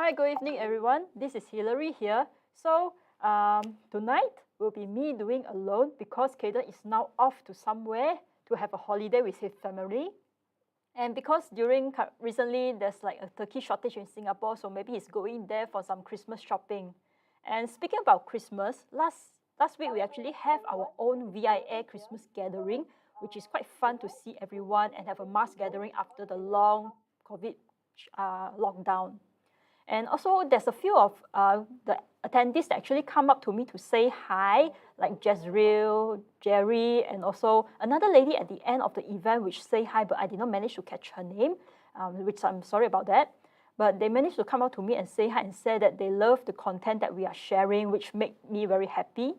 Hi, good evening, everyone. This is Hilary here. So tonight will be me doing alone because Cayden is now off to somewhere to have a holiday with his family. And because recently there's like a turkey shortage in Singapore, so maybe he's going there for some Christmas shopping. And speaking about Christmas, last week we actually have our own VIA Christmas gathering, which is quite fun to see everyone and have a mass gathering after the long COVID lockdown. And also, there's a few of the attendees that actually come up to me to say hi, like Jezreel, Jerry, and also another lady at the end of the event which say hi, but I did not manage to catch her name, which I'm sorry about that. But they managed to come up to me and say hi and say that they love the content that we are sharing, which made me very happy.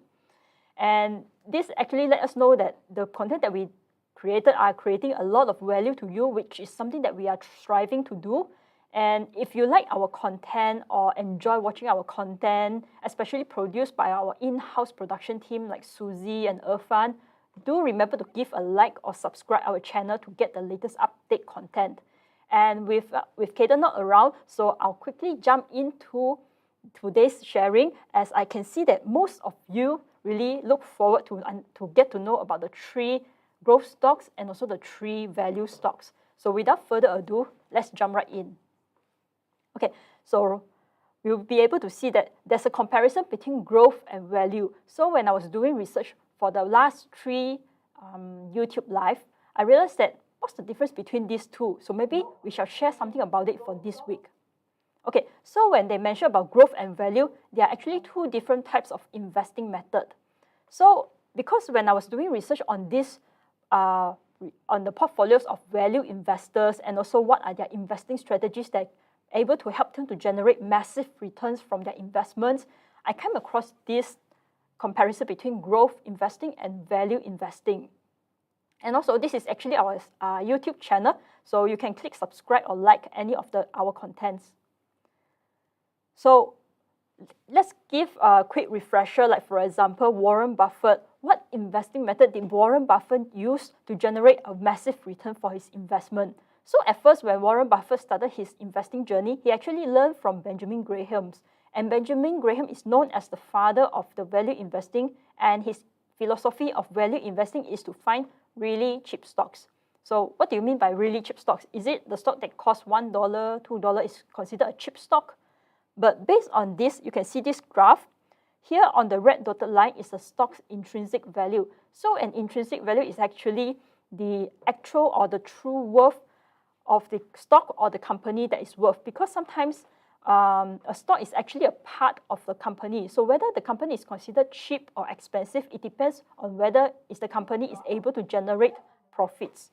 And this actually let us know that the content that we created are creating a lot of value to you, which is something that we are striving to do. And if you like our content or enjoy watching our content, especially produced by our in-house production team like Suzy and Irfan, do remember to give a like or subscribe our channel to get the latest update content. And with Cayden not around, so I'll quickly jump into today's sharing, as I can see that most of you really look forward to get to know about the 3 growth stocks and also the 3 value stocks. So without further ado, let's jump right in. Okay, so we'll be able to see that there's a comparison between growth and value. So when I was doing research for the last 3 YouTube live, I realized that what's the difference between these two? So maybe we shall share something about it for this week. Okay, so when they mention about growth and value, there are actually 2 different types of investing method. So because when I was doing research on this, on the portfolios of value investors and also what are their investing strategies that able to help them to generate massive returns from their investments, I came across this comparison between growth investing and value investing. And also, this is actually our YouTube channel, so you can click subscribe or like any of our contents. So let's give a quick refresher, like for example, Warren Buffett. What investing method did Warren Buffett use to generate a massive return for his investment? So at first, when Warren Buffett started his investing journey, he actually learned from Benjamin Graham. And Benjamin Graham is known as the father of the value investing, and his philosophy of value investing is to find really cheap stocks. So what do you mean by really cheap stocks? Is it the stock that costs $1, $2 is considered a cheap stock? But based on this, you can see this graph. Here on the red dotted line is the stock's intrinsic value. So an intrinsic value is actually the actual or the true worth of the stock or the company that is worth, because sometimes a stock is actually a part of the company. So whether the company is considered cheap or expensive, it depends on whether the company is able to generate profits.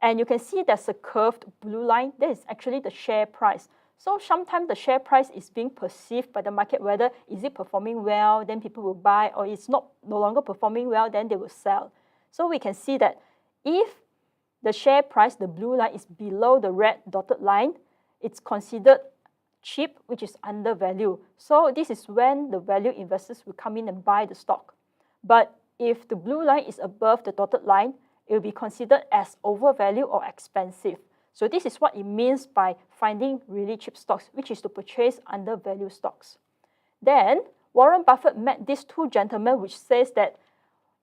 And you can see there's a curved blue line. That is actually the share price. So sometimes the share price is being perceived by the market, whether is it performing well, then people will buy, or it's no longer performing well, then they will sell. So we can see that if the share price, the blue line, is below the red dotted line, it's considered cheap, which is undervalued. So this is when the value investors will come in and buy the stock. But if the blue line is above the dotted line, it will be considered as overvalued or expensive. So this is what it means by finding really cheap stocks, which is to purchase undervalued stocks. Then Warren Buffett met these 2 gentlemen, which says that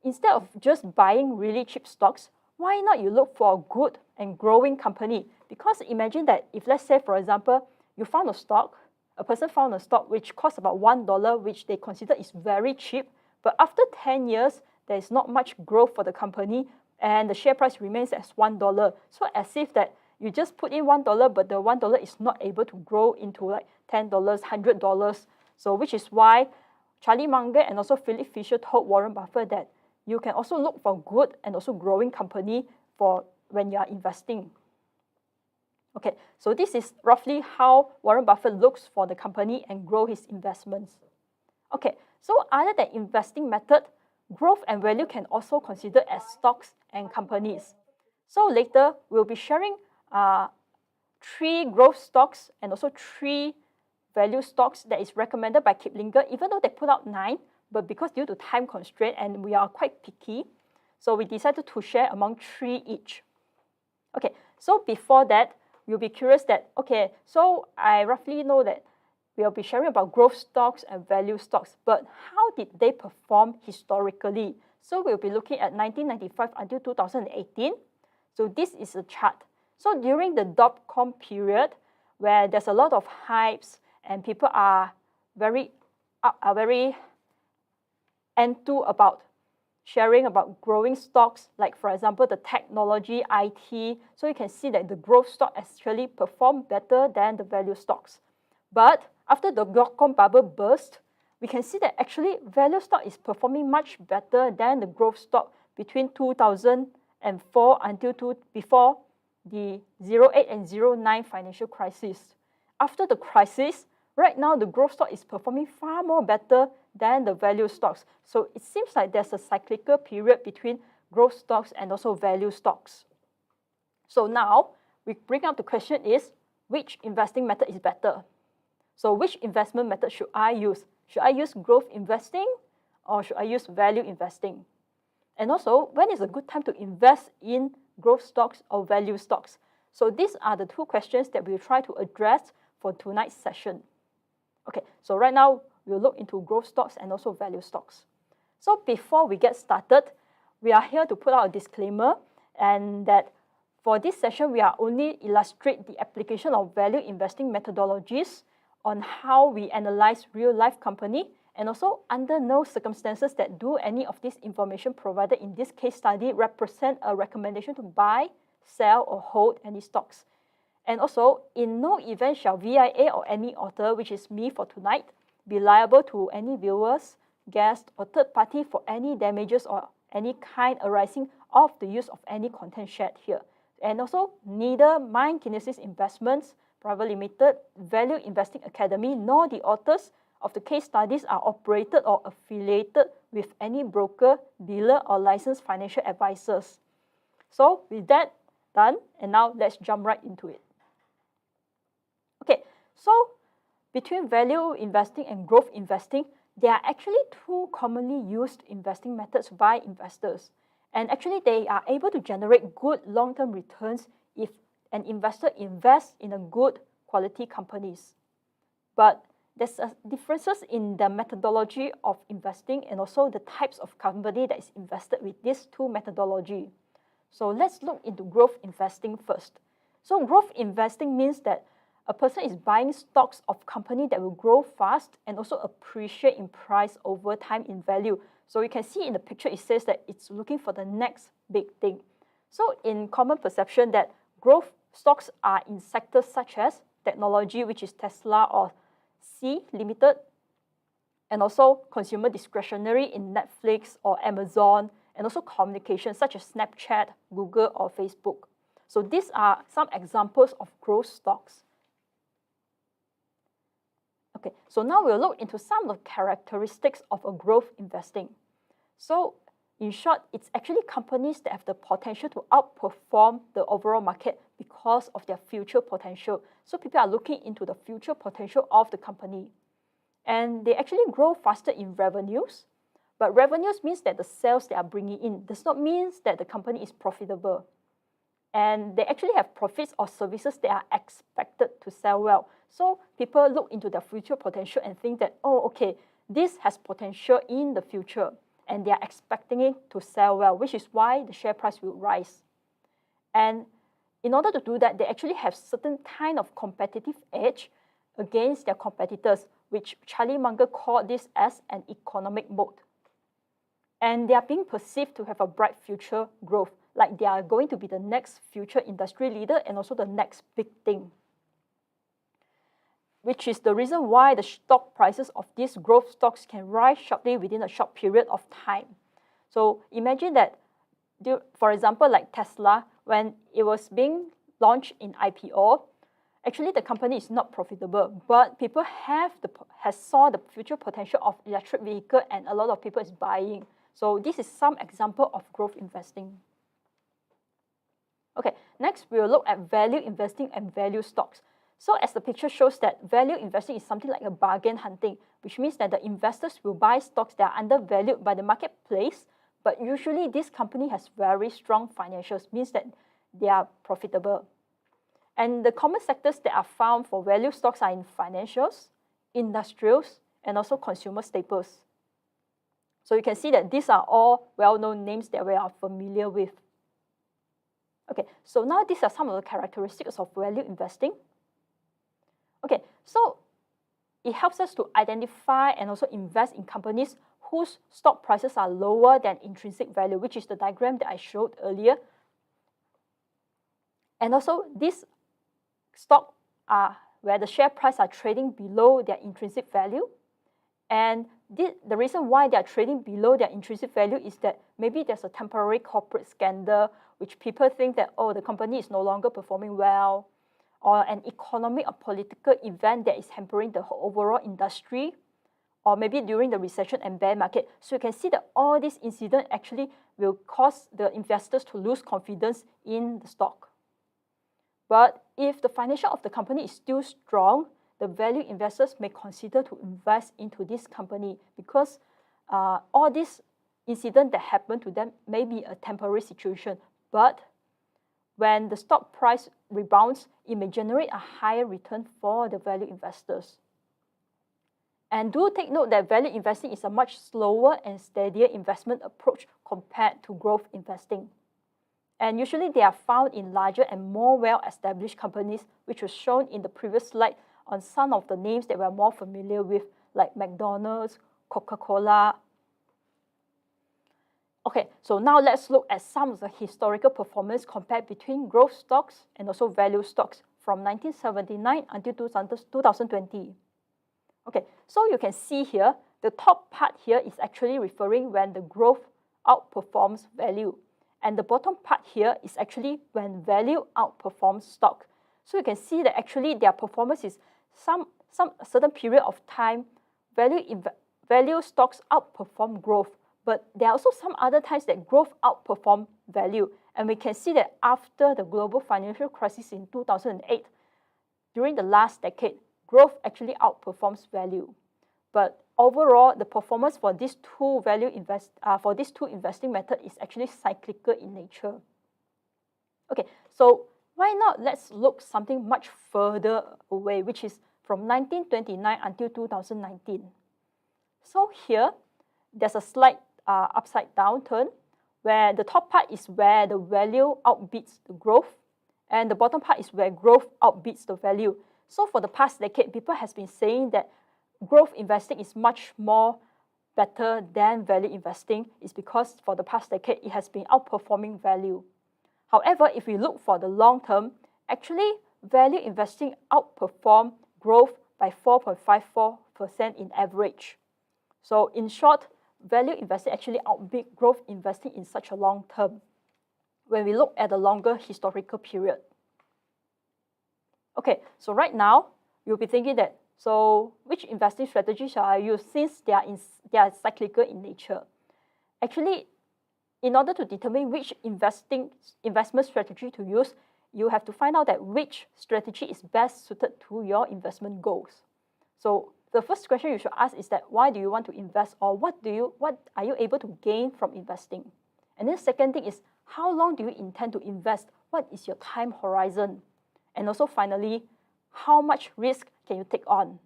instead of just buying really cheap stocks, why not you look for a good and growing company? Because imagine that if, let's say, for example, you found a stock, a person found a stock which costs about $1, which they consider is very cheap, but after 10 years, there is not much growth for the company and the share price remains as $1. So as if that you just put in $1, but the $1 is not able to grow into like $10, $100. So which is why Charlie Munger and also Philip Fisher told Warren Buffett that you can also look for good and also growing company for when you are investing. Okay, so this is roughly how Warren Buffett looks for the company and grow his investments. Okay, so other than investing method, growth and value can also consider as stocks and companies. So later, we'll be sharing 3 growth stocks and also 3 value stocks that is recommended by Kiplinger, even though they put out 9, but because due to time constraint and we are quite picky, so we decided to share among 3 each. Okay, so before that, you'll be curious that, okay, so I roughly know that we'll be sharing about growth stocks and value stocks, but how did they perform historically? So we'll be looking at 1995 until 2018. So this is a chart. So during the dot-com period, where there's a lot of hypes and people are very enthused about sharing about growing stocks, like for example, the technology, IT. So you can see that the growth stock actually performed better than the value stocks. But after the dot-com bubble burst, we can see that actually value stock is performing much better than the growth stock between 2004 until before the 08 and 09 financial crisis. After the crisis, right now the growth stock is performing far more better than the value stocks. So it seems like there's a cyclical period between growth stocks and also value stocks. So now we bring up the question is, which investing method is better? So which investment method should I use? Should I use growth investing or should I use value investing? And also, when is a good time to invest in growth stocks or value stocks? So these are the two questions that we'll try to address for tonight's session. Okay, so right now, we'll look into growth stocks and also value stocks. So before we get started, we are here to put out a disclaimer, and that for this session, we are only illustrate the application of value investing methodologies on how we analyze real-life company, and also under no circumstances that do any of this information provided in this case study represent a recommendation to buy, sell, or hold any stocks. And also, in no event shall VIA or any author, which is me for tonight, be liable to any viewers, guests, or third party for any damages or any kind arising of the use of any content shared here. And also, neither Mind Kinesis Investments Private Limited, Value Investing Academy, nor the authors of the case studies are operated or affiliated with any broker, dealer, or licensed financial advisors. So with that done, and now let's jump right into it. Okay, so between value investing and growth investing, there are actually two commonly used investing methods by investors. And actually, they are able to generate good long-term returns if an investor invests in a good quality companies. But there's differences in the methodology of investing and also the types of company that is invested with these two methodology. So let's look into growth investing first. So growth investing means that a person is buying stocks of company that will grow fast and also appreciate in price over time in value. So you can see in the picture, it says that it's looking for the next big thing. So in common perception that growth stocks are in sectors such as technology, which is Tesla or C Limited, and also consumer discretionary in Netflix or Amazon, and also communication such as Snapchat, Google, or Facebook. So these are some examples of growth stocks. Okay, so now we'll look into some of the characteristics of a growth investing. So in short, it's actually companies that have the potential to outperform the overall market because of their future potential. So people are looking into the future potential of the company. And they actually grow faster in revenues. But revenues means that the sales they are bringing in does not mean that the company is profitable. And they actually have profits or services that are expected to sell well. So people look into their future potential and think that, oh, okay, this has potential in the future. And they are expecting it to sell well, which is why the share price will rise. And in order to do that, they actually have certain kind of competitive edge against their competitors, which Charlie Munger called this as an economic moat. And they are being perceived to have a bright future growth, like they are going to be the next future industry leader and also the next big thing. Which is the reason why the stock prices of these growth stocks can rise sharply within a short period of time. So imagine that, for example, like Tesla, when it was being launched in IPO, actually the company is not profitable, but people has saw the future potential of electric vehicle and a lot of people is buying. So this is some example of growth investing. Okay, next we'll look at value investing and value stocks. So as the picture shows that value investing is something like a bargain hunting, which means that the investors will buy stocks that are undervalued by the marketplace, but usually this company has very strong financials, means that they are profitable. And the common sectors that are found for value stocks are in financials, industrials, and also consumer staples. So you can see that these are all well-known names that we are familiar with. Okay, so now these are some of the characteristics of value investing. Okay, so it helps us to identify and also invest in companies whose stock prices are lower than intrinsic value, which is the diagram that I showed earlier. And also, these stocks are where the share price are trading below their intrinsic value. And the reason why they are trading below their intrinsic value is that maybe there's a temporary corporate scandal, which people think that, oh, the company is no longer performing well, or an economic or political event that is hampering the overall industry, or maybe during the recession and bear market. So you can see that all these incidents actually will cause the investors to lose confidence in the stock. But if the financial of the company is still strong, the value investors may consider to invest into this company because all these incidents that happen to them may be a temporary situation. But when the stock price rebounds, it may generate a higher return for the value investors. And do take note that value investing is a much slower and steadier investment approach compared to growth investing. And usually they are found in larger and more well-established companies, which was shown in the previous slide on some of the names that we're more familiar with, like McDonald's, Coca-Cola. Okay, so now let's look at some of the historical performance compared between growth stocks and also value stocks from 1979 until 2020. Okay, so you can see here, the top part here is actually referring when the growth outperforms value. And the bottom part here is actually when value outperforms stock. So you can see that actually their performance is some certain period of time, value stocks outperform growth. But there are also some other times that growth outperform value. And we can see that after the global financial crisis in 2008, during the last decade, growth actually outperforms value. But overall, the performance for these two investing methods is actually cyclical in nature. Okay, so why not let's look something much further away, which is from 1929 until 2019. So here, there's a slight upside down turn, where the top part is where the value outbeats the growth, and the bottom part is where growth outbeats the value. So for the past decade, people has been saying that growth investing is much more better than value investing. It's because for the past decade, it has been outperforming value. However, if we look for the long term, actually value investing outperform growth by 4.54% in average. So in short, value investing actually outbeat growth investing in such a long term when we look at a longer historical period. Okay, so right now, you'll be thinking that, so which investing strategies shall I use since they are cyclical in nature? Actually, in order to determine which investment strategy to use, you have to find out that which strategy is best suited to your investment goals. So the first question you should ask is that why do you want to invest, or what are you able to gain from investing? And then second thing is, how long do you intend to invest? What is your time horizon? And also finally, how much risk can you take on?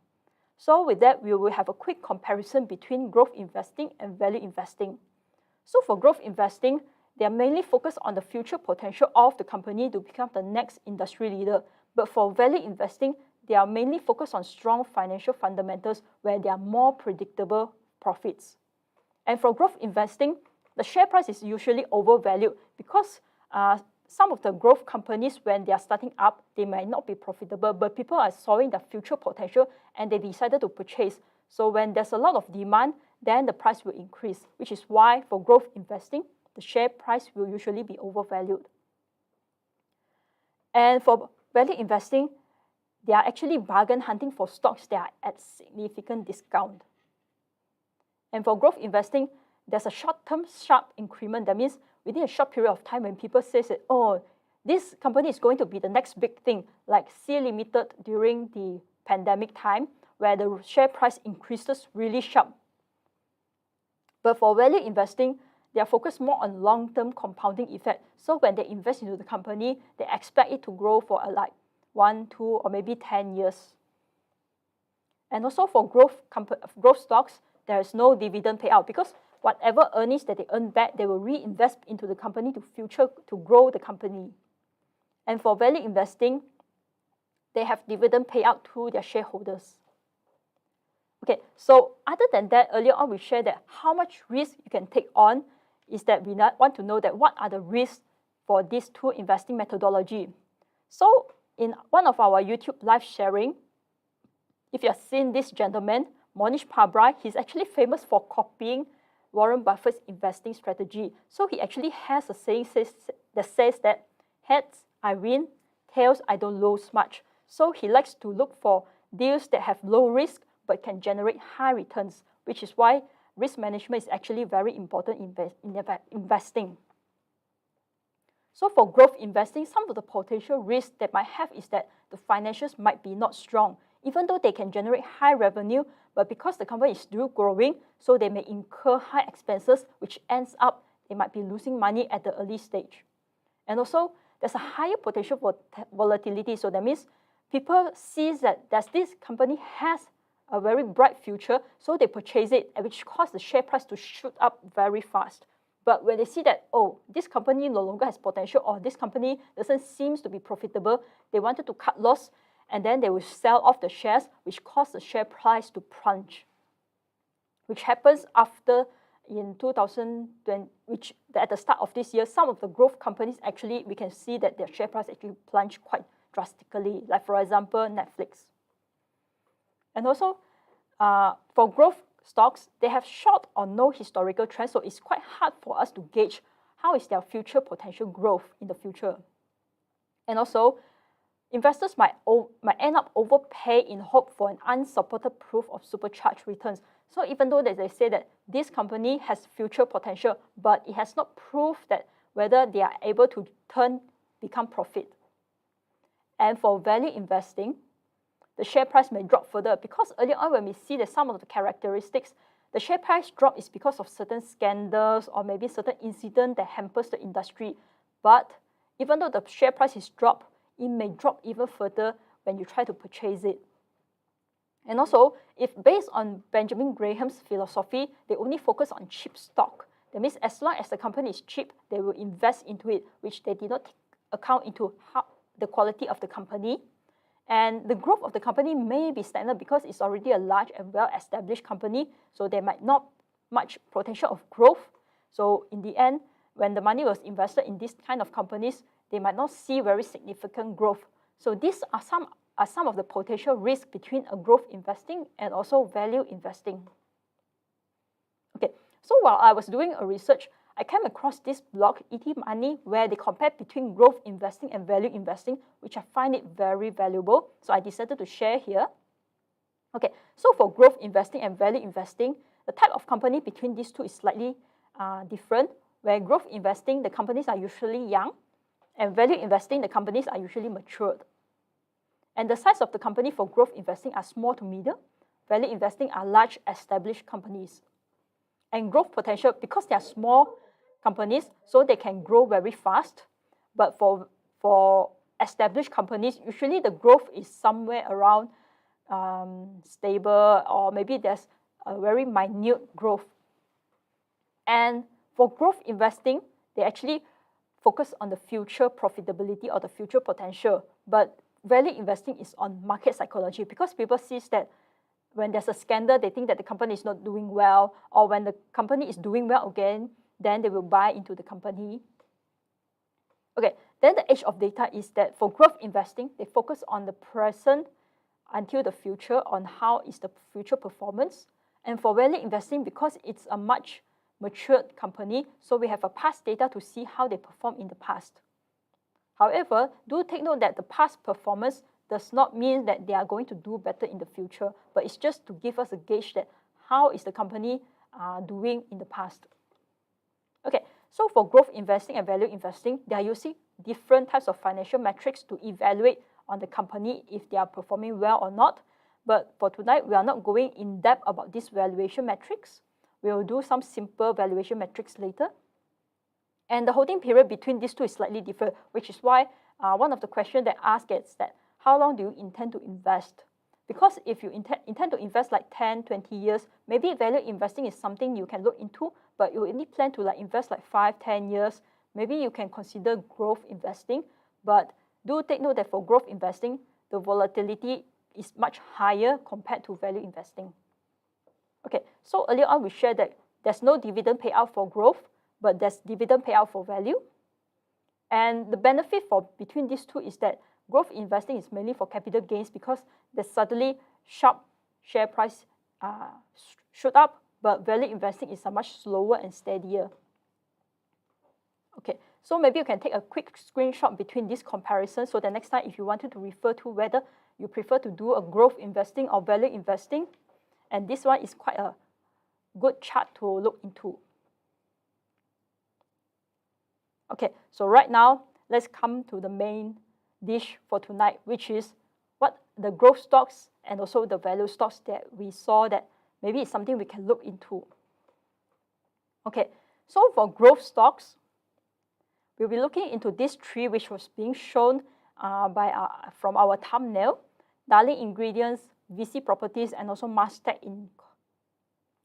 So with that, we will have a quick comparison between growth investing and value investing. So for growth investing, they are mainly focused on the future potential of the company to become the next industry leader. But for value investing, they are mainly focused on strong financial fundamentals where there are more predictable profits. And for growth investing, the share price is usually overvalued because some of the growth companies, when they are starting up, they might not be profitable, but people are sawing the future potential and they decided to purchase. So when there's a lot of demand, then the price will increase, which is why for growth investing, the share price will usually be overvalued. And for value investing, they are actually bargain hunting for stocks that are at significant discount. And for growth investing, there's a short-term sharp increment. That means within a short period of time when people say that, oh, this company is going to be the next big thing, like Sea Limited during the pandemic time, where the share price increases really sharp. But for value investing, they are focused more on long-term compounding effect. So when they invest into the company, they expect it to grow for like 1, 2, or maybe 10 years. And also for growth stocks, there is no dividend payout because whatever earnings that they earn back, they will reinvest into the company to grow the company. And for value investing, they have dividend payout to their shareholders. Okay, so other than that, earlier on we shared that how much risk you can take on is that we want to know that what are the risks for these two investing methodology. So in one of our YouTube live sharing, if you have seen this gentleman, Monish Pabrai, he's actually famous for copying Warren Buffett's investing strategy. So he actually has a saying that says that heads I win, tails I don't lose much. So he likes to look for deals that have low risk but can generate high returns, which is why risk management is actually very important in investing. So for growth investing, some of the potential risks that might have is that the financials might be not strong, even though they can generate high revenue, but because the company is still growing, so they may incur high expenses, which ends up they might be losing money at the early stage. And also, there's a higher potential for volatility. So that means people see that this company has a very bright future, so they purchase it, which causes the share price to shoot up very fast. But when they see that, oh, this company no longer has potential or this company doesn't seem to be profitable, they wanted to cut loss and then they will sell off the shares, which causes the share price to plunge, which happens after in 2020, which at the start of this year, some of the growth companies actually, we can see that their share price actually plunged quite drastically, like for example, Netflix. And also, for growth stocks, they have short or no historical trend, so it's quite hard for us to gauge how is their future potential growth in the future. And also, investors might end up overpay in hope for an unsupported proof of supercharged returns. So even though they say that this company has future potential, but it has not proved that whether they are able to become profit. And for value investing, the share price may drop further because earlier on when we see that some of the characteristics, the share price drop is because of certain scandals or maybe certain incident that hampers the industry. But even though the share price is dropped, it may drop even further when you try to purchase it. And also, if based on Benjamin Graham's philosophy, they only focus on cheap stock. That means as long as the company is cheap, they will invest into it, which they did not account into the quality of the company. And the growth of the company may be stagnant because it's already a large and well-established company, so there might not much potential of growth. So in the end, when the money was invested in this kind of companies, they might not see very significant growth. So these are some of the potential risks between a growth investing and also value investing. Okay, so while I was doing a research, I came across this blog, ET Money, where they compare between growth investing and value investing, which I find it very valuable. So I decided to share here. Okay, so for growth investing and value investing, the type of company between these two is slightly different. Where growth investing, the companies are usually young, and value investing, the companies are usually matured. And the size of the company for growth investing are small to medium. Value investing are large established companies. And growth potential, because they are small companies, so they can grow very fast. But for established companies, usually the growth is somewhere around stable, or maybe there's a very minute growth. And for growth investing, they actually focus on the future profitability or the future potential. But value investing is on market psychology because people see that when there's a scandal, they think that the company is not doing well, or when the company is doing well again, then they will buy into the company. Okay, then the age of data is that for growth investing, they focus on the present until the future, on how is the future performance. And for value investing, because it's a much matured company, so we have a past data to see how they perform in the past. However, do take note that the past performance does not mean that they are going to do better in the future, but it's just to give us a gauge that how is the company doing in the past. Okay, so for growth investing and value investing, they are using different types of financial metrics to evaluate on the company if they are performing well or not. But for tonight, we are not going in depth about these valuation metrics. We will do some simple valuation metrics later. And the holding period between these two is slightly different, which is why one of the questions that asked is that how long do you intend to invest? Because if you intend to invest like 10, 20 years, maybe value investing is something you can look into, but you only plan to like invest like 5, 10 years, maybe you can consider growth investing. But do take note that for growth investing, the volatility is much higher compared to value investing. Okay, so earlier on we shared that there's no dividend payout for growth, but there's dividend payout for value. And the benefit between these two is that growth investing is mainly for capital gains because there's suddenly sharp share price shoot up, but value investing is a much slower and steadier. Okay, so maybe you can take a quick screenshot between these comparisons so that next time if you wanted to refer to whether you prefer to do a growth investing or value investing, and this one is quite a good chart to look into. Okay, so right now, let's come to the main dish for tonight, which is what the growth stocks and also the value stocks that we saw that maybe it's something we can look into. Okay, so for growth stocks, we'll be looking into this tree which was being shown from our thumbnail, Darling Ingredients, VC Properties, and also Mastech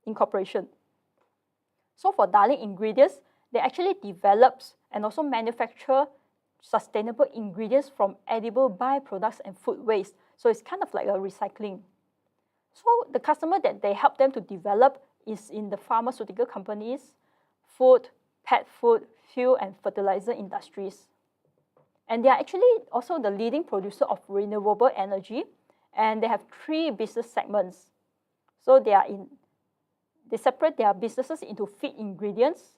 Incorporation. So for Darling Ingredients, they actually develops and also manufacture sustainable ingredients from edible byproducts and food waste. So it's kind of like a recycling. So the customer that they help them to develop is in the pharmaceutical companies, food, pet food, fuel and fertilizer industries. And they are actually also the leading producer of renewable energy, and they have 3 business segments. So they separate their businesses into feed ingredients,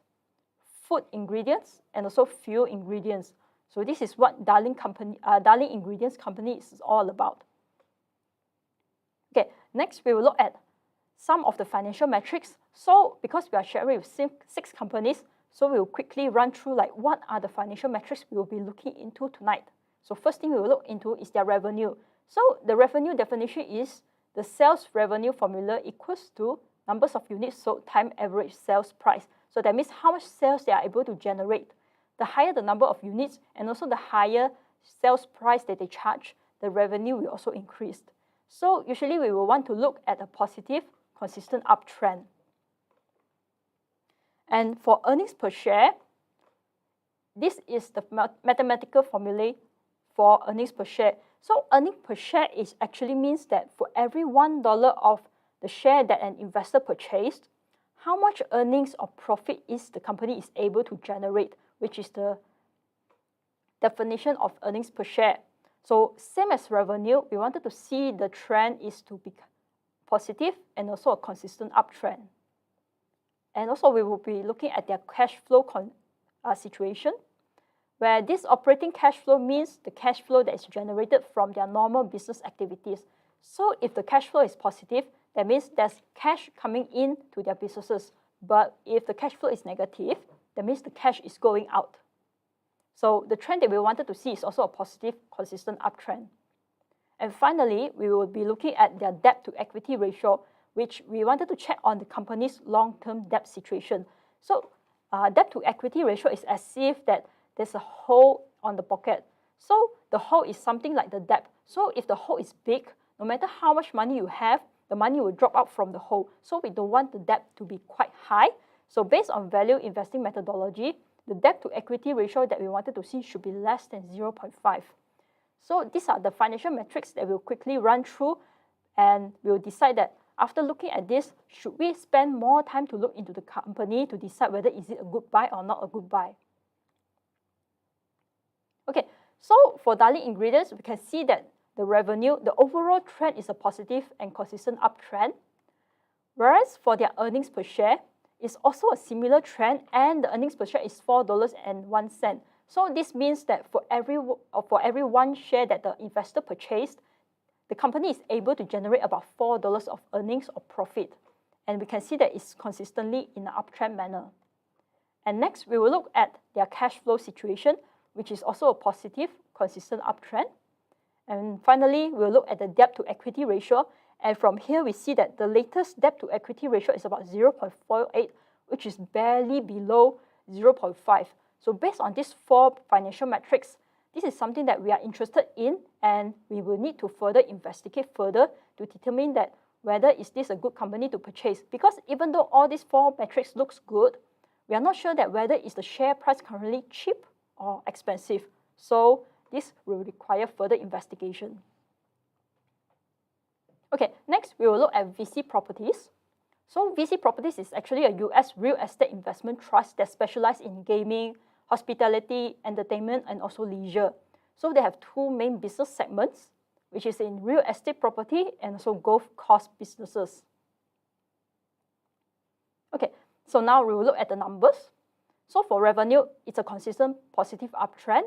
food ingredients, and also fuel ingredients. So this is what Darling Ingredients Company is all about. Okay, next we will look at some of the financial metrics. So because we are sharing with 6 companies, so we will quickly run through like what are the financial metrics we will be looking into tonight. So first thing we will look into is their revenue. So the revenue definition is the sales revenue formula equals to numbers of units sold times average sales price. So that means how much sales they are able to generate. The higher the number of units and also the higher sales price that they charge, the revenue will also increase. So usually we will want to look at a positive, consistent uptrend. And for earnings per share, this is the mathematical formula for earnings per share. So earnings per share actually means that for every $1 of the share that an investor purchased, how much earnings or profit the company is able to generate, which is the definition of earnings per share. So same as revenue, we wanted to see the trend is to be positive and also a consistent uptrend. And also we will be looking at their cash flow situation, where this operating cash flow means the cash flow that is generated from their normal business activities. So if the cash flow is positive, that means there's cash coming in to their businesses. But if the cash flow is negative, that means the cash is going out. So the trend that we wanted to see is also a positive, consistent uptrend. And finally, we will be looking at their debt to equity ratio, which we wanted to check on the company's long-term debt situation. So debt to equity ratio is as if that there's a hole on the pocket. So the hole is something like the debt. So if the hole is big, no matter how much money you have, the money will drop out from the hole. So we don't want the debt to be quite high. So based on value investing methodology, the debt to equity ratio that we wanted to see should be less than 0.5. So these are the financial metrics that we'll quickly run through, and we'll decide that after looking at this, should we spend more time to look into the company to decide whether is it a good buy or not a good buy. Okay, so for Darling Ingredients, we can see that the revenue, the overall trend is a positive and consistent uptrend. Whereas for their earnings per share, it's also a similar trend, and the earnings per share is $4.01. So this means that for every one share that the investor purchased, the company is able to generate about $4 of earnings or profit. And we can see that it's consistently in an uptrend manner. And next, we will look at their cash flow situation, which is also a positive, consistent uptrend. And finally, we'll look at the debt to equity ratio. And from here, we see that the latest debt to equity ratio is about 0.48, which is barely below 0.5. So based on these 4 financial metrics, this is something that we are interested in, and we will need to further investigate further to determine that whether is this a good company to purchase. Because even though all these 4 metrics looks good, we are not sure that whether is the share price currently cheap or expensive. So this will require further investigation. Okay, next we will look at VC Properties. So VC Properties is actually a US real estate investment trust that specializes in gaming, hospitality, entertainment, and also leisure. So they have 2 main business segments, which is in real estate property and also golf course businesses. Okay, so now we will look at the numbers. So for revenue, it's a consistent positive uptrend.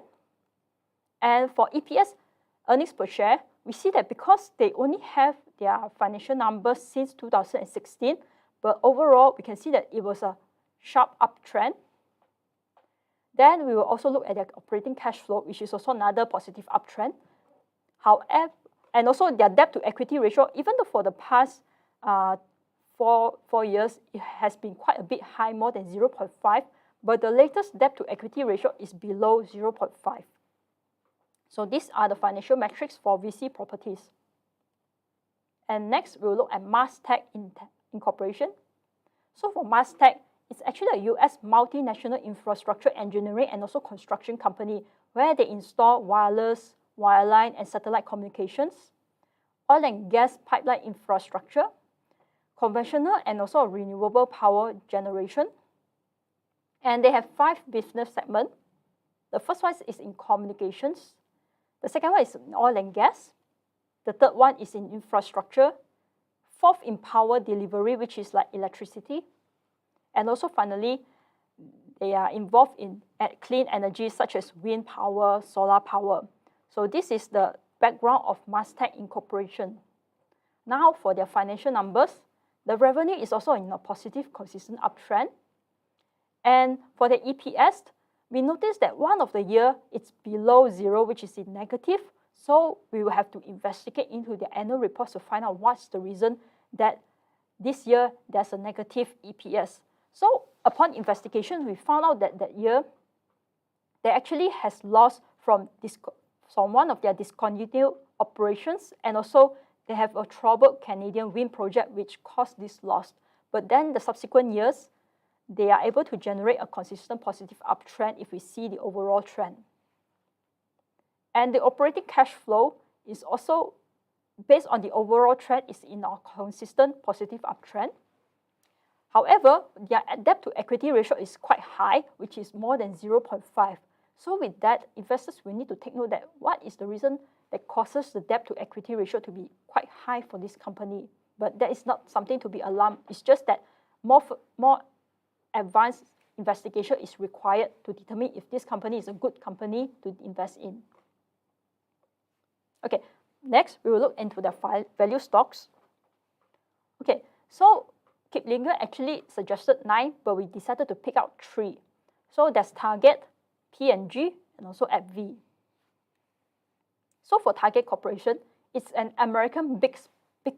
And for EPS, earnings per share, we see that because they only have their financial numbers since 2016, but overall, we can see that it was a sharp uptrend. Then we will also look at their operating cash flow, which is also another positive uptrend. However, and also their debt to equity ratio, even though for the past 4 years, it has been quite a bit high, more than 0.5, but the latest debt to equity ratio is below 0.5. So these are the financial metrics for VC Properties. And next, we'll look at Mastech Incorporation. So for Mastech, it's actually a US multinational infrastructure engineering and also construction company where they install wireless, wireline, and satellite communications, oil and gas pipeline infrastructure, conventional and also renewable power generation. And they have 5 business segments. The first one is in communications. The second one is in oil and gas. The third one is in infrastructure. Fourth in power delivery, which is like electricity. And also finally, they are involved in clean energy such as wind power, solar power. So this is the background of Mastech Incorporation. Now for their financial numbers, the revenue is also in a positive, consistent uptrend. And for the EPS, we notice that one of the year it's below 0, which is in negative. So we will have to investigate into the annual reports to find out what's the reason that this year there's a negative EPS. So upon investigation, we found out that that year they actually has lost from one of their discontinued operations, and also they have a troubled Canadian wind project which caused this loss. But then the subsequent years, they are able to generate a consistent positive uptrend if we see the overall trend. And the operating cash flow is also based on the overall trend is in a consistent positive uptrend. However, their debt to equity ratio is quite high, which is more than 0.5. So with that, investors will need to take note that what is the reason that causes the debt to equity ratio to be quite high for this company. But that is not something to be alarmed. It's just that more advanced investigation is required to determine if this company is a good company to invest in. Okay, next we will look into the value stocks. Okay, so Kiplinger actually suggested 9, but we decided to pick out 3. So there's Target, P&G, and also AbbVie. So for Target Corporation, it's an American big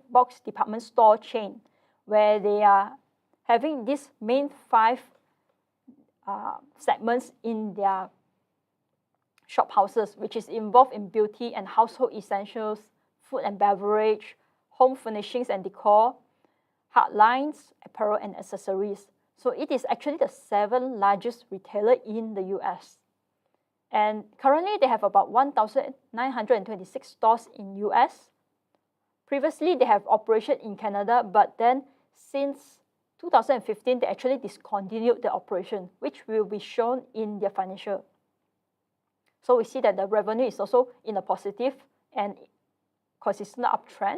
box department store chain where they are having these main 5 segments in their shop houses, which is involved in beauty and household essentials, food and beverage, home furnishings and decor, hard lines, apparel and accessories. So it is actually the 7th largest retailer in the US. And currently they have about 1,926 stores in US. Previously they have operation in Canada, but then since 2015 they actually discontinued the operation, which will be shown in their financial. So we see that the revenue is also in a positive and consistent uptrend.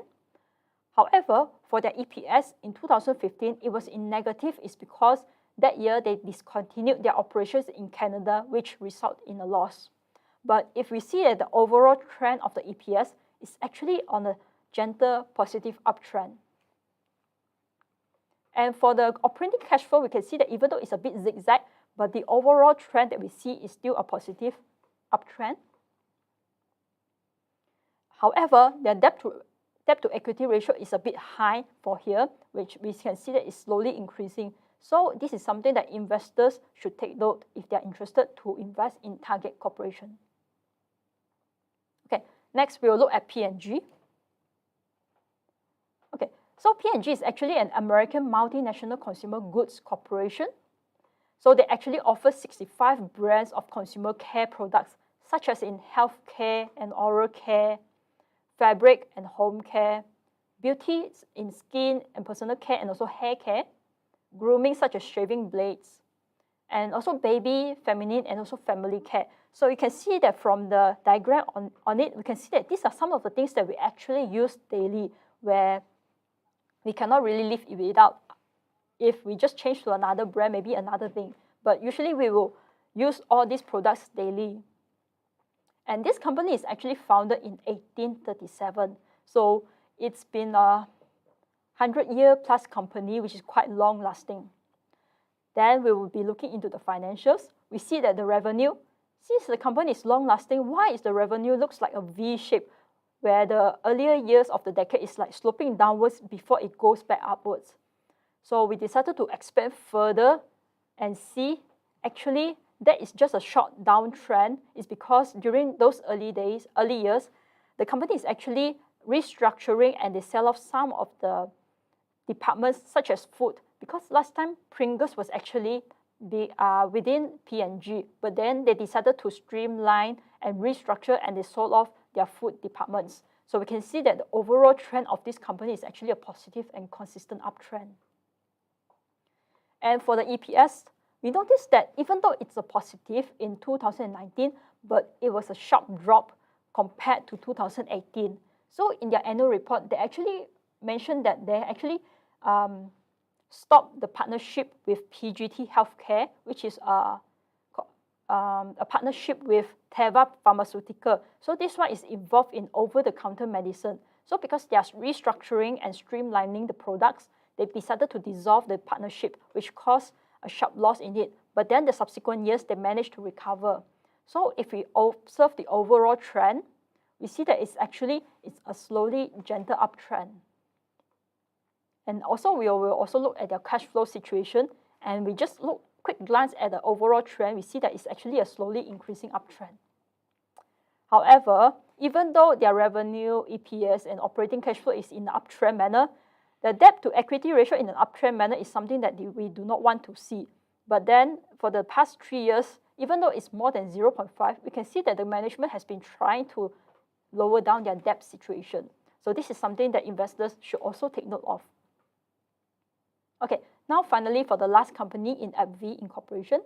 However, for their EPS in 2015, it was in negative. It's because that year they discontinued their operations in Canada, which resulted in a loss. But if we see that the overall trend of the EPS is actually on a gentle positive uptrend. And for the operating cash flow, we can see that even though it's a bit zigzag, but the overall trend that we see is still a positive uptrend. However, their debt to equity ratio is a bit high for here, which we can see that is slowly increasing. So this is something that investors should take note if they are interested to invest in Target Corporation. Next, we'll look at P&G. Okay, so P&G is actually an American multinational consumer goods corporation. So they actually offer 65 brands of consumer care products, such as in healthcare and oral care, fabric and home care, beauty in skin and personal care and also hair care, grooming such as shaving blades, and also baby, feminine, and also family care. So you can see that from the diagram on it, we can see that these are some of the things that we actually use daily, where we cannot really live without. If we just change to another brand, maybe another thing. But usually we will use all these products daily. And this company is actually founded in 1837. So it's been a 100-year plus company, which is quite long lasting. Then we will be looking into the financials. We see that the revenue, since the company is long lasting, why is the revenue looks like a V shape, where the earlier years of the decade is like sloping downwards before it goes back upwards. So we decided to expand further and see actually that is just a short downtrend. It's because during those early years, the company is actually restructuring and they sell off some of the departments such as food, because last time Pringles was actually within P&G, but then they decided to streamline and restructure and they sold off their food departments. So we can see that the overall trend of this company is actually a positive and consistent uptrend. And for the EPS, we noticed that even though it's a positive in 2019, but it was a sharp drop compared to 2018. So in their annual report, they actually mentioned that they actually stopped the partnership with PGT Healthcare, which is a partnership with Teva Pharmaceutical. So this one is involved in over-the-counter medicine. So because they are restructuring and streamlining the products, they decided to dissolve the partnership, which caused a sharp loss in it. But then the subsequent years, they managed to recover. So if we observe the overall trend, we see that it's a slowly gentle uptrend. And also we will also look at their cash flow situation, and we just look quick glance at the overall trend, we see that it's actually a slowly increasing uptrend. However, even though their revenue, EPS, and operating cash flow is in an uptrend manner, the debt to equity ratio in an uptrend manner is something that we do not want to see. But then for the past 3 years, even though it's more than 0.5, we can see that the management has been trying to lower down their debt situation. So this is something that investors should also take note of. Okay, now finally for the last company in AbbVie Incorporation.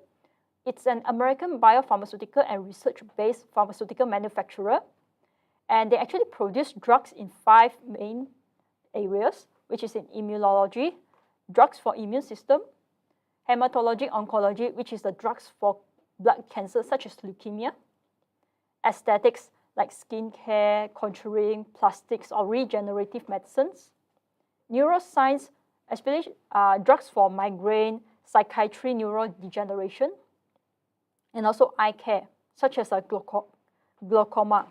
It's an American biopharmaceutical and research-based pharmaceutical manufacturer. And they actually produce drugs in 5 main areas, which is in immunology, drugs for immune system, hematology, oncology, which is the drugs for blood cancer such as leukemia, aesthetics like skincare, contouring, plastics, or regenerative medicines, neuroscience, especially drugs for migraine, psychiatry, neurodegeneration, and also eye care, such as glaucoma.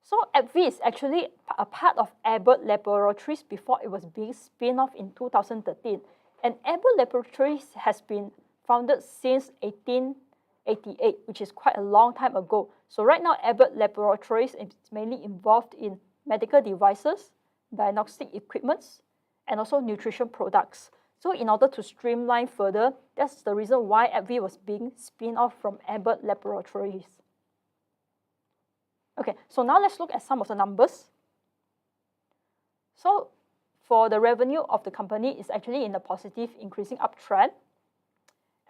So AbbVie is actually a part of Abbott Laboratories before it was being spun off in 2013. And Abbott Laboratories has been founded since 1888, which is quite a long time ago. So right now, Abbott Laboratories is mainly involved in medical devices, diagnostic equipments, and also nutrition products. So in order to streamline further, that's the reason why AbbVie was being spun off from Abbott Laboratories. Okay, so now let's look at some of the numbers. So for the revenue of the company, it's actually in a positive increasing uptrend.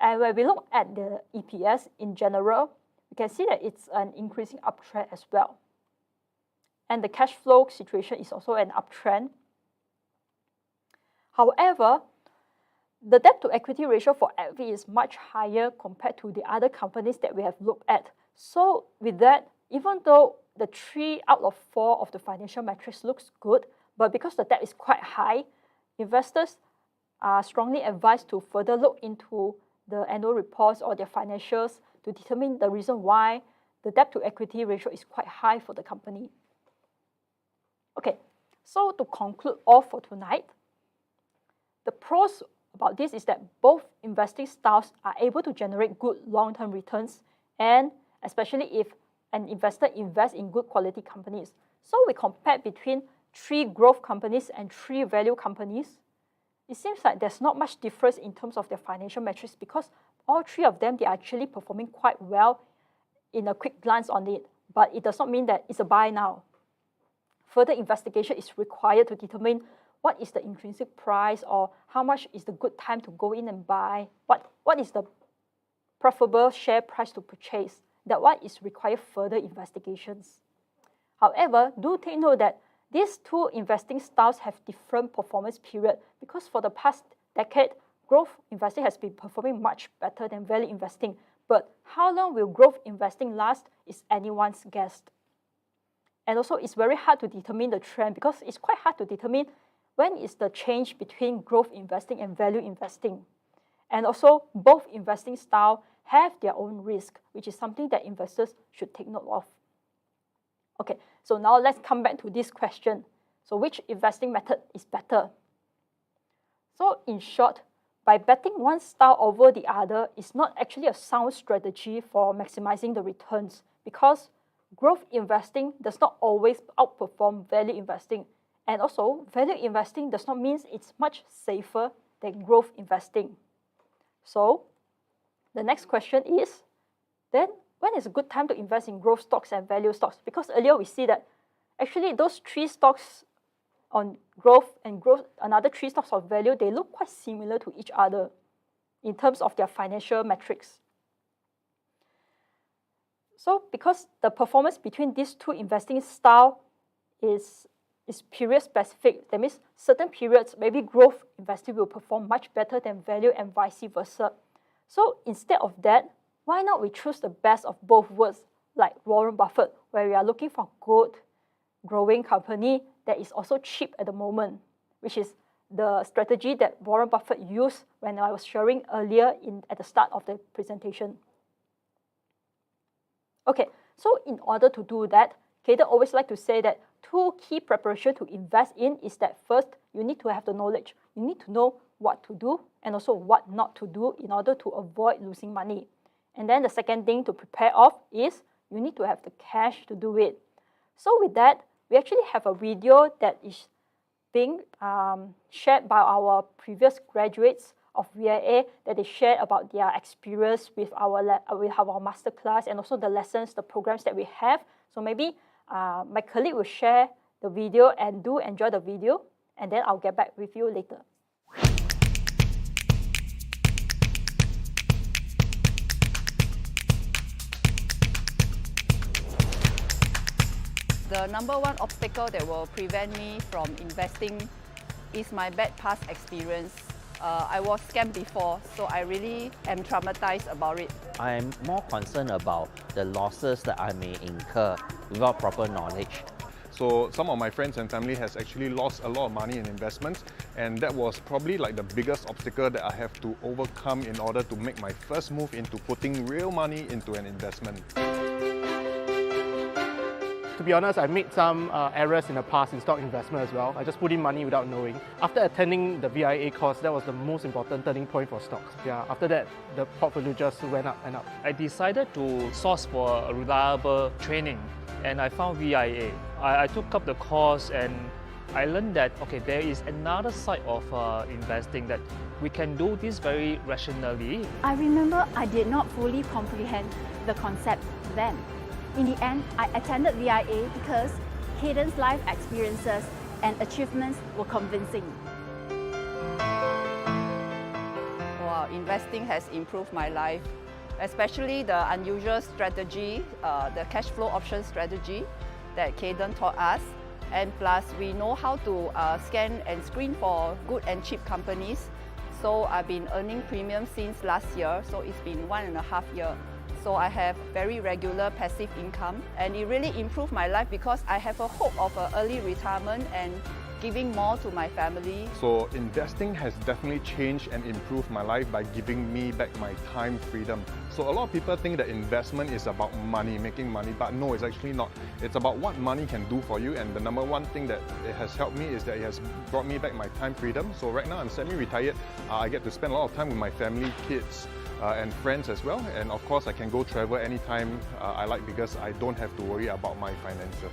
And when we look at the EPS in general, we can see that it's an increasing uptrend as well. And the cash flow situation is also an uptrend. However, the debt to equity ratio for AbbVie is much higher compared to the other companies that we have looked at. So with that, even though the 3 out of 4 of the financial metrics looks good, but because the debt is quite high, investors are strongly advised to further look into the annual reports or their financials to determine the reason why the debt to equity ratio is quite high for the company. Okay, so to conclude all for tonight, the pros about this is that both investing styles are able to generate good long-term returns, and especially if an investor invest in good quality companies. So we compared between 3 growth companies and 3 value companies. It seems like there's not much difference in terms of their financial metrics because all 3 of them, they're actually performing quite well in a quick glance on it. But it does not mean that it's a buy now. Further investigation is required to determine what is the intrinsic price or how much is the good time to go in and buy, what is the preferable share price to purchase. That one is required further investigations. However, do take note that these 2 investing styles have different performance period because for the past decade, growth investing has been performing much better than value investing. But how long will growth investing last is anyone's guess. And also, it's very hard to determine the trend because it's quite hard to determine when is the change between growth investing and value investing. And also, both investing styles have their own risk, which is something that investors should take note of. Okay, so now let's come back to this question. So which investing method is better? So in short, by betting one style over the other is not actually a sound strategy for maximizing the returns because growth investing does not always outperform value investing. And also, value investing does not mean it's much safer than growth investing. So, the next question is, then when is a good time to invest in growth stocks and value stocks? Because earlier we see that actually those 3 stocks on growth and another 3 stocks of value, they look quite similar to each other in terms of their financial metrics. So because the performance between these 2 investing styles is period specific, that means certain periods, maybe growth investing will perform much better than value and vice versa. So instead of that, why not we choose the best of both worlds, like Warren Buffett, where we are looking for good, growing company that is also cheap at the moment, which is the strategy that Warren Buffett used when I was sharing earlier at the start of the presentation. Okay, so in order to do that, Cayden always like to say that 2 key preparation to invest in is that first, you need to have the knowledge. You need to know what to do and also what not to do in order to avoid losing money. And then the second thing to prepare of is you need to have the cash to do it. So with that, we actually have a video that is being shared by our previous graduates of VIA that they shared about their experience with our masterclass and also the lessons, the programs that we have. So maybe my colleague will share the video and do enjoy the video, and then I'll get back with you later. The number 1 obstacle that will prevent me from investing is my bad past experience. I was scammed before, so I really am traumatized about it. I'm more concerned about the losses that I may incur without proper knowledge. So some of my friends and family has actually lost a lot of money in investments, and that was probably like the biggest obstacle that I have to overcome in order to make my first move into putting real money into an investment. To be honest, I made some errors in the past in stock investment as well. I just put in money without knowing. After attending the VIA course, that was the most important turning point for stocks. Yeah, after that, the portfolio just went up and up. I decided to source for a reliable training, and I found VIA. I took up the course and I learned that, okay, there is another side of investing that we can do this very rationally. I remember I did not fully comprehend the concept then. In the end, I attended VIA because Cayden's life experiences and achievements were convincing. Wow, investing has improved my life, especially the unusual strategy, the cash flow option strategy that Cayden taught us. And plus, we know how to scan and screen for good and cheap companies. So I've been earning premium since last year, so it's been 1.5 years. So I have very regular passive income, and it really improved my life because I have a hope of an early retirement and giving more to my family. So investing has definitely changed and improved my life by giving me back my time freedom. So a lot of people think that investment is about money, making money, but no, it's actually not. It's about what money can do for you, and the number 1 thing that it has helped me is that it has brought me back my time freedom. So right now I'm semi-retired. I get to spend a lot of time with my family, kids, and friends as well. And of course, I can go travel anytime I like because I don't have to worry about my finances.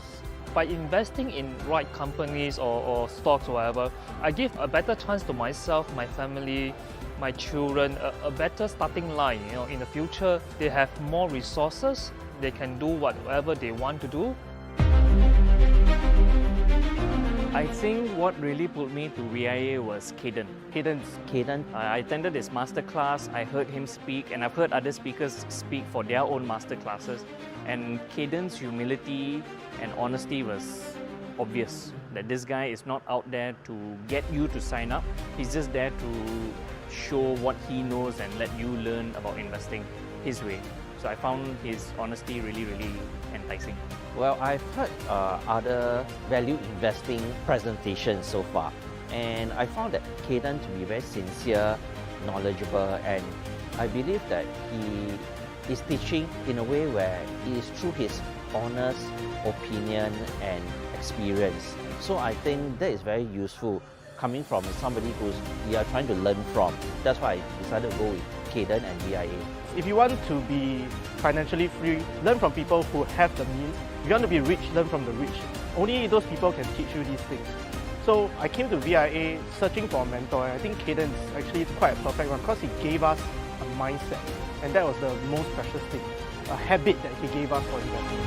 By investing in right companies or stocks or whatever, I give a better chance to myself, my family, my children, a better starting line. In the future, they have more resources, they can do whatever they want to do. I think what really pulled me to VIA was Cayden. Cayden, I attended his masterclass, I heard him speak, and I've heard other speakers speak for their own masterclasses. And Cayden's humility and honesty was obvious, that this guy is not out there to get you to sign up. He's just there to show what he knows and let you learn about investing his way. So I found his honesty really enticing. well, I've heard other value investing presentations so far, and I found that Cayden to be very sincere, knowledgeable, and I believe that he is teaching in a way where it is through his honest opinion and experience. So I think that is very useful coming from somebody who's you are trying to learn from. That's why I decided to go with Cayden and VIA. If you want to be financially free, learn from people who have the means. If you want to be rich, learn from the rich. Only those people can teach you these things. So I came to VIA searching for a mentor, and I think Cayden is actually quite a perfect one because he gave us a mindset, and that was the most precious thing, a habit that he gave us for investing.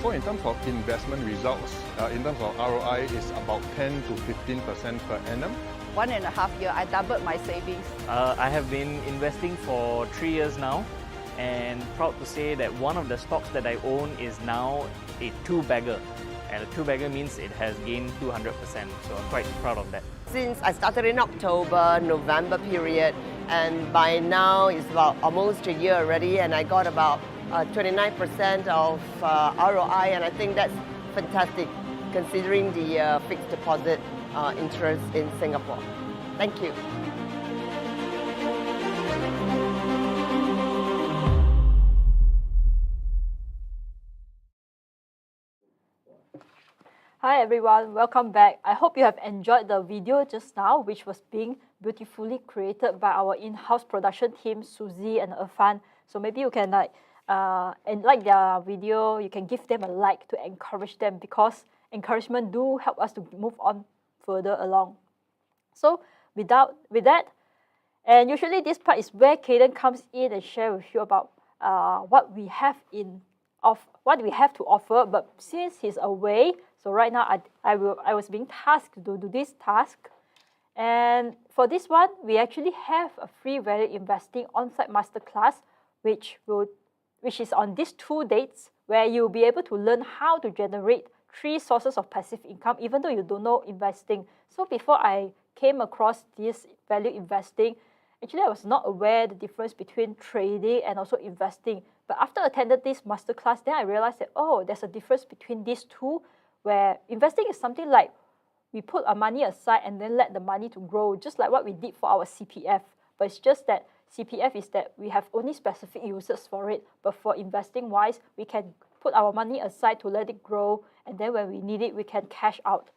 So in terms of investment results, in terms of ROI, is about 10 to 15% per annum. 1.5 years, I doubled my savings. I have been investing for 3 years now, and proud to say that one of the stocks that I own is now a two-bagger. And a two-bagger means it has gained 200%, so I'm quite proud of that. Since I started in October, November period, and by now it's about almost a year already, and I got about 29% of ROI, and I think that's fantastic considering the fixed deposit interest in Singapore. Thank you. Hi everyone, welcome back. I hope you have enjoyed the video just now, which was being beautifully created by our in-house production team, Suzy and Irfan. So maybe you can like their video, you can give them a like to encourage them, because encouragement do help us to move on further along. So with that, and usually this part is where Cayden comes in and share with you about what we have to offer. But since he's away, so right now I was being tasked to do this task. And for this one, we actually have a free value investing on-site masterclass, which is on these 2 dates, where you'll be able to learn how to generate 3 sources of passive income, even though you don't know investing. So before I came across this value investing, actually I was not aware the difference between trading and also investing. But after attending this masterclass, then I realized that, oh, there's a difference between these two, where investing is something like we put our money aside and then let the money to grow, just like what we did for our CPF. But it's just that CPF is that we have only specific uses for it. But for investing wise, we can put our money aside to let it grow, and then when we need it, we can cash out.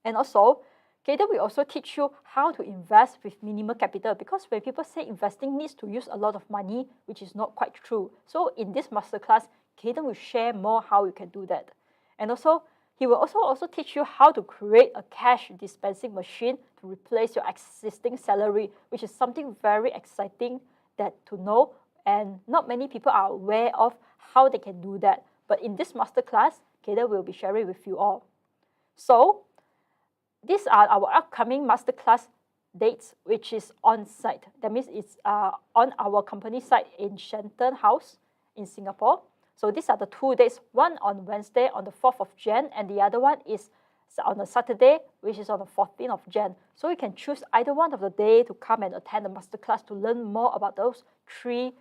And also, Cayden will also teach you how to invest with minimal capital, because when people say investing needs to use a lot of money, which is not quite true. So in this masterclass, Cayden will share more how you can do that. And also, he will also teach you how to create a cash dispensing machine to replace your existing salary, which is something very exciting to know, and not many people are aware of how they can do that. But in this masterclass, Cayden will be sharing with you all. So these are our upcoming masterclass dates, which is on site. That means it's on our company site in Shenton House in Singapore. So these are the 2 days, one on Wednesday on the 4th of Jan, and the other one is on a Saturday, which is on the 14th of Jan. So you can choose either one of the day to come and attend the masterclass to learn more about those 3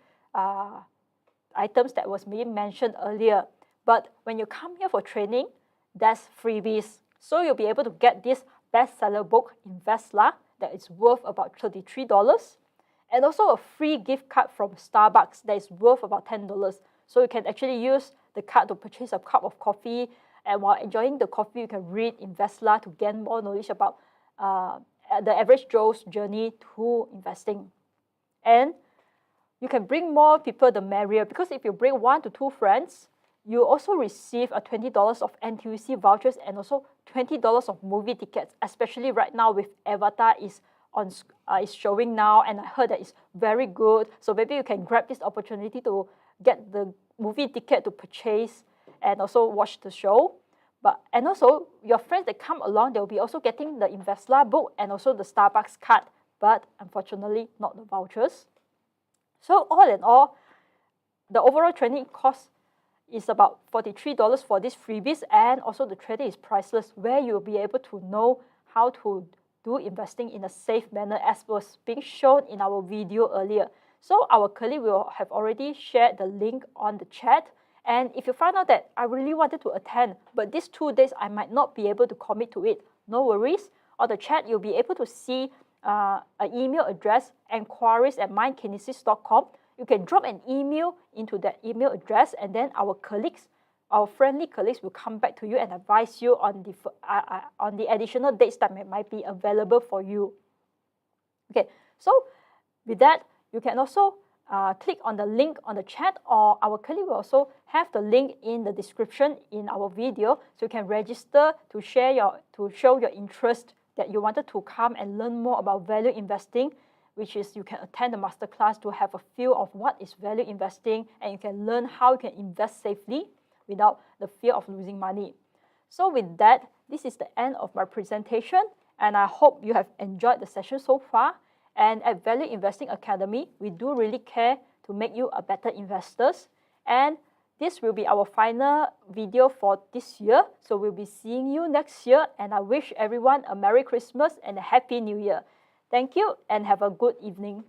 items that was being mentioned earlier. But when you come here for training, there's freebies. So you'll be able to get this bestseller book, Investla, that is worth about $33, and also a free gift card from Starbucks that is worth about $10. So you can actually use the card to purchase a cup of coffee, and while enjoying the coffee, you can read Investla to gain more knowledge about the average Joe's journey to investing. And you can bring more people, the merrier, because if you bring 1 to 2 friends, you also receive a $20 of NTUC vouchers and also $20 of movie tickets, especially right now with Avatar is showing now, and I heard that it's very good. So maybe you can grab this opportunity to get the movie ticket to purchase and also watch the show. And also your friends that come along, they'll be also getting the Investla book and also the Starbucks card, but unfortunately not the vouchers. So all in all, the overall training cost is about $43 for these freebies, and also the training is priceless, where you'll be able to know how to do investing in a safe manner as was being shown in our video earlier. So our colleague will have already shared the link on the chat. And if you find out that I really wanted to attend, but these 2 days I might not be able to commit to it, no worries. On the chat, you'll be able to see an email address, enquiries@mindkinesis.com. You can drop an email into that email address, and then our colleagues, our friendly colleagues, will come back to you and advise you on the additional dates that might be available for you. Okay, so with that, you can also click on the link on the chat, or our colleague will also have the link in the description in our video, so you can register to show your interest that you wanted to come and learn more about value investing, which is you can attend the masterclass to have a feel of what is value investing, and you can learn how you can invest safely without the fear of losing money. So with that, this is the end of my presentation, and I hope you have enjoyed the session so far. And at Value Investing Academy, we do really care to make you a better investors. And this will be our final video for this year. So we'll be seeing you next year, and I wish everyone a Merry Christmas and a Happy New Year. Thank you and have a good evening.